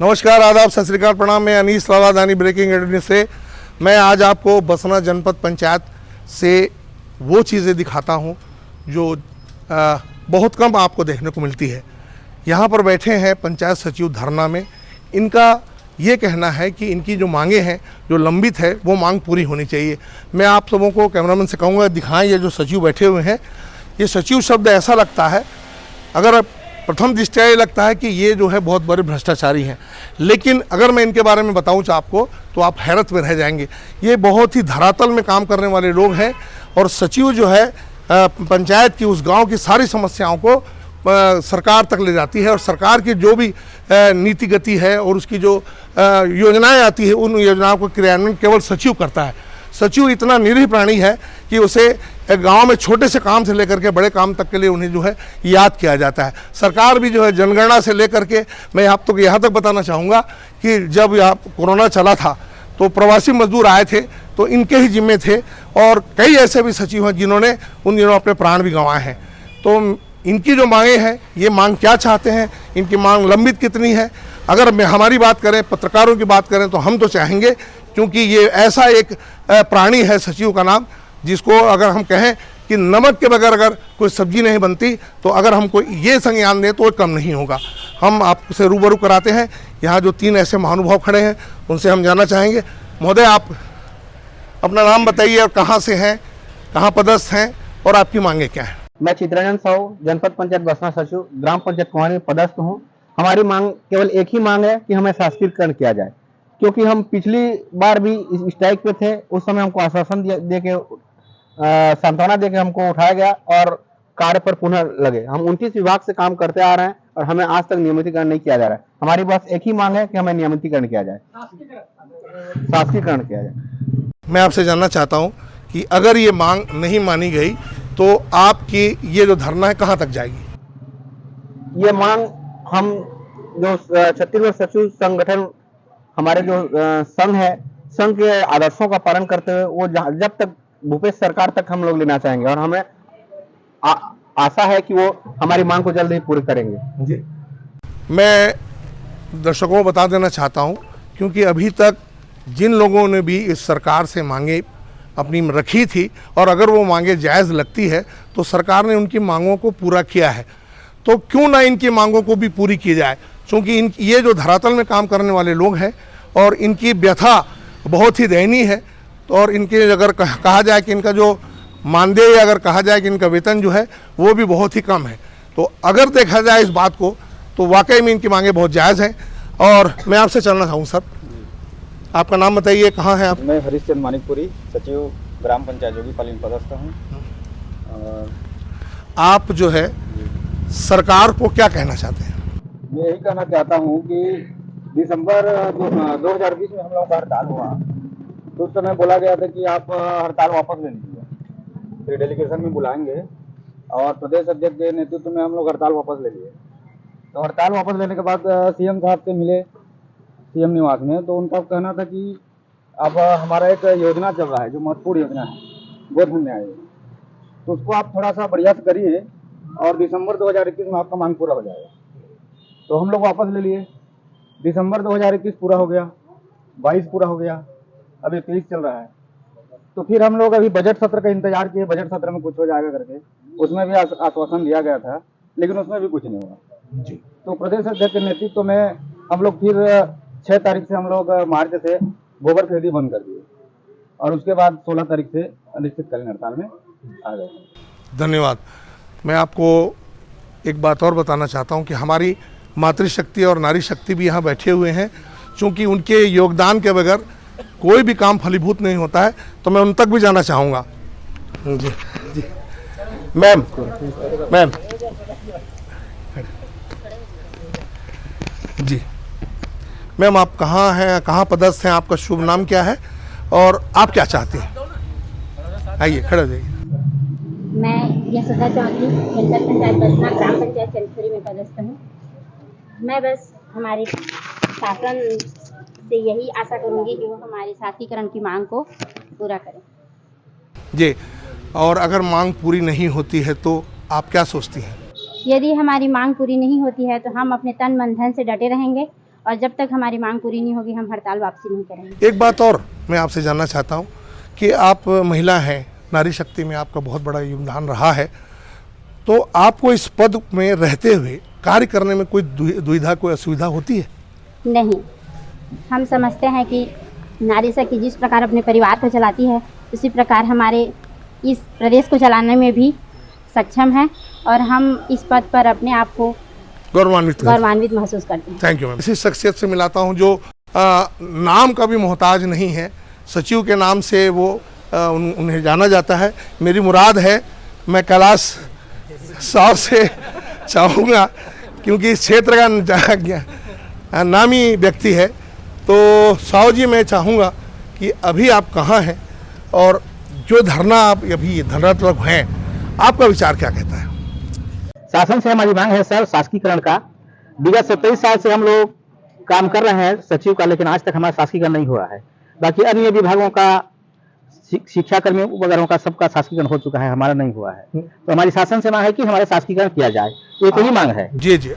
नमस्कार, आदाब, सत श्री अकाल, प्रणाम। मैं अनीस लालादानी ब्रेकिंग न्यूज़ से मैं आज आपको बसना जनपद पंचायत से वो चीज़ें दिखाता हूँ जो बहुत कम आपको देखने को मिलती है। यहाँ पर बैठे हैं पंचायत सचिव धरना में। इनका ये कहना है कि इनकी जो मांगे हैं, जो लंबित है, वो मांग पूरी होनी चाहिए। मैं आप सबों को कैमरामैन से कहूँगा दिखाएं, ये जो सचिव बैठे हुए हैं, ये सचिव शब्द ऐसा लगता है, अगर प्रथम दृष्टया ये लगता है कि ये जो है बहुत बड़े भ्रष्टाचारी हैं, लेकिन अगर मैं इनके बारे में बताऊं आपको तो आप हैरत में रह जाएंगे। ये बहुत ही धरातल में काम करने वाले लोग हैं और सचिव जो है पंचायत की, उस गांव की सारी समस्याओं को सरकार तक ले जाती है और सरकार की जो भी नीति गति है और उसकी जो योजनाएं आती है, उन योजनाओं को क्रियान्वयन केवल सचिव करता है। सचिव इतना निरीह प्राणी है कि उसे गांव में छोटे से काम से लेकर के बड़े काम तक के लिए उन्हें जो है याद किया जाता है। सरकार भी जो है जनगणना से लेकर के, मैं आप तो यहाँ तक बताना चाहूँगा कि जब यहाँ कोरोना चला था तो प्रवासी मजदूर आए थे तो इनके ही जिम्मे थे और कई ऐसे भी सचिव हैं जिन्होंने उन दिनों अपने प्राण भी गंवाए हैं। तो इनकी जो मांगे हैं, ये मांग क्या चाहते हैं, इनकी मांग लंबित कितनी है, अगर हमारी बात करें, पत्रकारों की बात करें, तो हम तो चाहेंगे, क्योंकि ये ऐसा एक प्राणी है सचिव का नाम, जिसको अगर हम कहें कि नमक के बगैर अगर कोई सब्जी नहीं बनती, तो अगर हमको ये संज्ञान दें तो कम नहीं होगा। हम आपसे रूबरू कराते हैं। यहाँ जो तीन ऐसे महानुभाव खड़े हैं, उनसे हम जानना चाहेंगे। महोदय, आप अपना नाम बताइए और कहाँ से हैं, कहाँ पदस्थ हैं और आपकी मांगे क्या है? मैं चित्ररंजन साहू, जनपद पंचायत बसना सचिव, ग्राम पंचायत कुमारी में पदस्थ हूँ। हमारी मांग केवल एक ही मांग है कि हमें शासकीकरण किया जाए, क्योंकि हम पिछली बार भी इस स्ट्राइक पे थे। उस समय हमको आश्वासन दे के, सांत्वना दे के हमको उठाया गया और कार्य पर पुनः लगे। हम 29 विभाग से काम करते आ रहे हैं और हमें आज तक नियमितीकरण नहीं किया जा रहा है। हमारी बस एक ही मांग है कि हमें नियमितीकरण किया जाए, शासकीकरण किया जाए। मैं आपसे जानना चाहता हूँ कि अगर ये मांग नहीं मानी गई तो आपकी ये जो धरना है कहाँ तक जाएगी? ये मांग हम जो छत्तीसगढ़ सचिव संगठन, हमारे जो संघ है, संघ के आदर्शों का पालन करते हुए वो जब तक भूपेश सरकार तक हम लोग लेना चाहेंगे और हमें आशा है कि वो हमारी मांग को जल्द ही पूरी करेंगे। जी, मैं दर्शकों को बता देना चाहता हूं, क्योंकि अभी तक जिन लोगों ने भी इस सरकार से मांगे अपनी रखी थी और अगर वो मांगे जायज़ लगती है तो सरकार ने उनकी मांगों को पूरा किया है, तो क्यों ना इनकी मांगों को भी पूरी की जाए। क्योंकि ये जो धरातल में काम करने वाले लोग हैं और इनकी व्यथा बहुत ही दयनीय है, तो और इनके अगर कहा जाए कि इनका जो मानदेय, अगर कहा जाए कि इनका वेतन जो है वो भी बहुत ही कम है, तो अगर देखा जाए इस बात को तो वाकई में इनकी मांगे बहुत जायज़ हैं। और मैं आपसे चलना चाहूँ सर, आपका नाम बताइए, कहाँ हैं आप? मैं हरीशचंद मानिकपुरी, सचिव ग्राम पंचायत जोगीपाली में पदस्थ हूँ। आप जो है सरकार को क्या कहना चाहते हैं? मैं यही कहना चाहता हूँ कि दिसंबर 2020 में हम लोगों का हड़ताल हुआ, तो उस समय बोला गया था कि आप हड़ताल वापस ले लीजिए, फिर डेलीगेशन में बुलाएंगे और प्रदेश अध्यक्ष के नेतृत्व में हम लोग हड़ताल वापस ले लिए। तो हड़ताल वापस लेने के बाद सीएम साहब से मिले सीएम निवास में, तो उनका कहना था कि अब हमारा एक योजना चल रहा है जो महत्वपूर्ण योजना है, गोधन न्याय, तो उसको आप थोड़ा सा बढ़िया से करिए और दिसंबर 2021 में आपका मांग पूरा हो जाएगा। तो हम लोग वापस ले लिए। दिसंबर 2021 पूरा हो गया, 22 पूरा हो गया, अभी 23 चल रहा है। तो फिर हम लोग अभी बजट सत्र का इंतजार किए, बजट सत्र में कुछ हो जाएगा करके, उसमें भी आश्वासन दिया गया था, लेकिन उसमें भी कुछ नहीं हुआ जी। तो प्रदेश अध्यक्ष के नेतृत्व में हम लोग फिर 6 तारीख से हम लोग मार्च से गोबर खरीदी बंद कर दिए और उसके बाद 16 तारीख से अनिश्चितकालीन हड़ताल में आ गए। धन्यवाद। मैं आपको एक बात और बताना चाहता हूं कि हमारी मातृशक्ति और नारी शक्ति भी यहाँ बैठे हुए हैं, क्योंकि उनके योगदान के बगैर कोई भी काम फलीभूत नहीं होता है, तो मैं उन तक भी जाना चाहूँगा। जी जी मैम, जी मैम, आप कहाँ हैं, कहाँ पदस्थ हैं, आपका शुभ नाम क्या है और आप क्या चाहते हैं? आइए, खड़े हो जाइए। मैं यशोदा चौधरी, जनपद पंचायत बसना, ग्राम पंचायत चंदपुरी में पदस्थ हूँ। मैं बस हमारे शासन से यही आशा करूँगी कि वो हमारे शासकीकरण की मांग को पूरा करें। जी, और अगर मांग पूरी नहीं होती है तो आप क्या सोचती हैं? यदि हमारी मांग पूरी नहीं होती है तो हम अपने तन मन धन से डटे रहेंगे और जब तक हमारी मांग पूरी नहीं होगी हम हड़ताल वापसी नहीं करेंगे। एक बात और मैं आपसे जानना चाहता हूँ कि आप महिला हैं, नारी शक्ति में आपका बहुत बड़ा योगदान रहा है, तो आपको इस पद में रहते हुए कार्य करने में कोई दुविधा, कोई असुविधा होती है? नहीं, हम समझते हैं कि नारी शक्ति जिस प्रकार अपने परिवार को चलाती है उसी प्रकार हमारे इस प्रदेश को चलाने में भी सक्षम है और हम इस पद पर अपने आप को गौरवान्वित महसूस करते हैं। Thank you ma'am. इसी शख्सियत से मिलाता हूँ जो नाम का भी मोहताज नहीं है, सचिव के नाम से वो उन्हें जाना जाता है। मेरी मुराद है मैं कैलाश साहब से चाहूँगा, क्योंकि इस क्षेत्र का नामी व्यक्ति है, तो साहु जी मैं चाहूँगा कि अभी आप कहाँ हैं और जो धरना आप अभी धरनात्मक हैं, आपका विचार क्या कहता है? शासन से हमारी मांग है सर शासकीकरण का। विगत 27 साल से हम लोग काम कर रहे हैं सचिव का, लेकिन आज तक हमारा शासकीकरण नहीं हुआ है। बाकी अन्य विभागों का, शिक्षा कर्मियों वगैरह का सबका शासकीकरण हो चुका है, हमारा नहीं हुआ है। तो हमारी शासन से मांग है कि हमारा शासकीकरण किया जाए, ये तो ही मांग है। जी जी।